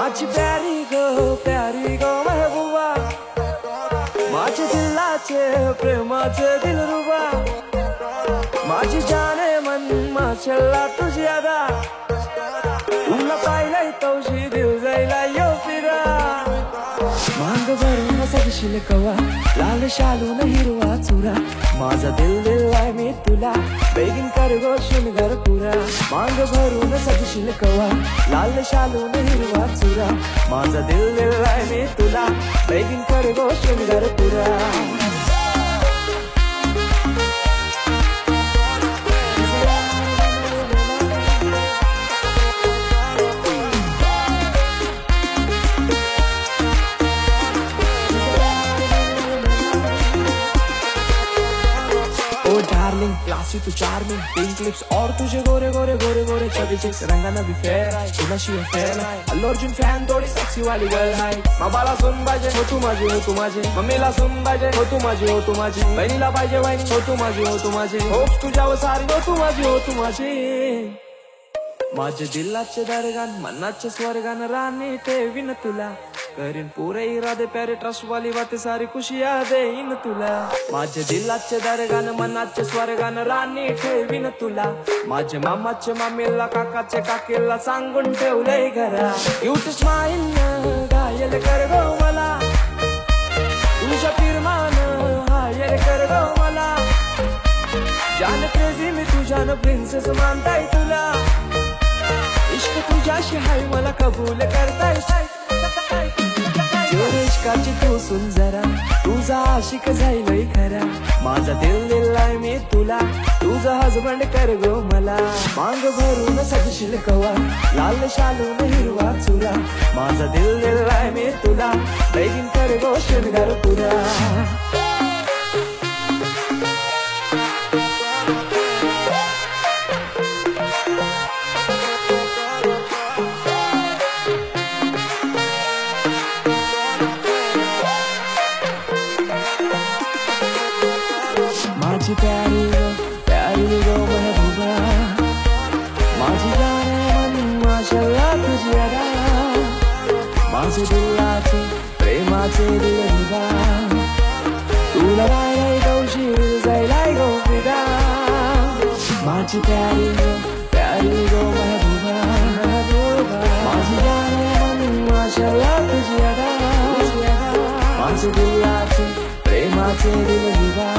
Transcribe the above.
माझी प्यारी गो महबूबा, माझे दिलाचे प्रेमाचे दिलरुबा, माझी जाने मन माशल्ला तुझी अदा, तुला पाहिलंय तवशी दिल जायला यो फिरा. मांग भरून सगशील कवा, लाल शालून हिरवा चुरा, माझा दिल दिलाय मी तुला, बेगीन कर गो शृंगार पुरा. मांग भरून सगशील कवा, लाल शालून हिरवा चुरा, माझा दिल दिलाय मी तुला, बेगीन कर गो शृंगार पुरा. डार्लिंग क्लासी तू चार्मिंग, पिंक लिप्स और तुझे गोरे गोरे गोरे गोरे चबी चिक्स, रंगाना भी फेयर आहे, तुझ्याशी फेयर आहे. अल्लू अर्जुन फॅन थोडी सेक्सी वाली गर्ल आहे. बाबाला सुन पाहिजे हो तू माझी, हो तू माझी. मम्मीला सुन पाहिजे हो तू माझी, हो तू माझी. बहिणीला पाहिजे वहिनी हो तू माझी, हो तू माझी. होप्स तुझ्यावर सारी हो तू माझी, हो तू माझी. माझे दिलाचे दरगान मनाचे स्वर्गान राणी ठेवीन तुला, करीन पुरे इरादे प्यारे ट्रस्ट वाली बातें सारी खुशियां देईन तुला. माझे दिलाचे दरगान मनाचे स्वर्गान राणी ठेवीन तुला, माझे मामाचे मामीला काकाचे काकीला सांगून ठेवलंय घरा. क्यूट स्माइल घायल कर गो मला, तुझ्या फिरमान हायल कर गो मला. जान क्रेझी मी तुझ्यानं प्रिन्सेस मानताय तुला, इश्क तुझ्याशी हाय मला कबूल करताय. इश्काची तू सुन जरा, तुझा आशिक जाईलय खरा. माझा दिल दिलाय मी तुला, तुझा हजबंड कर गो मला. मांग भरून सजशील कवा, लाल शालून हिरवा चुरा, माझा दिल दिलाय मी तुला, बेगीन कर गो शृंगार पुरा. माझी प्यारी गो महबूबा, माझी जाने मन माशल्ला तुझी अदा, माझे दिलाचे प्रेमाचे दिलरुबा, तुला पाहिलंय तवशी जायलाय गो फिरा. माझी प्यारी गो महबूबा, माझी जाने मन माशल्ला तुझी अदा, माझे दिलाचे प्रेमाचे दिलरुबा,